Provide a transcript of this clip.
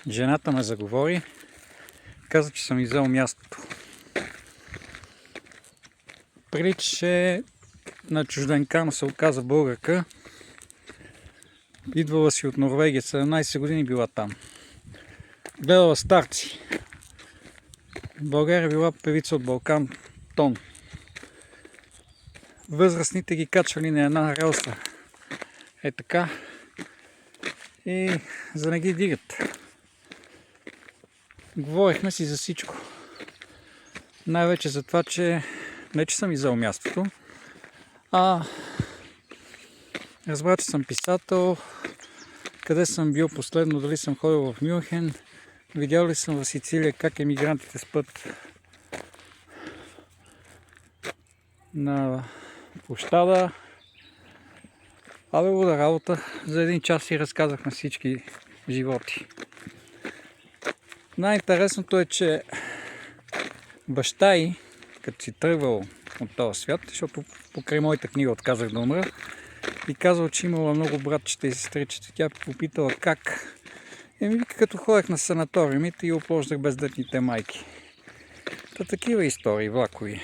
Жената ме заговори, каза, че съм иззел мястото. Приличаше на чужденка, но се оказа българка. Идвала си от Норвегия, 17 години била там. Гледала старци. В България била певица от Балкан Тон. Възрастните ги качвали на една релса. Е така. И за да не ги дигат. Говорихме си за всичко. Най-вече за това, че не че съм иззел мястото, а разбра, че съм писател, къде съм бил последно, дали съм ходил в Мюнхен, видял ли съм в Сицилия как емигрантите спят на площада. Абе, луда работа. За един час си разказахме всички животи. Най-интересното е, че баща й, като си тръгвал от този свят, защото покрай моята книга отказах да умра, и казал, че имала много братчета и сестричета. Тя попитала как. Вика, като ходех на санаториумите и оплождах бездетните майки. Та такива истории влакови.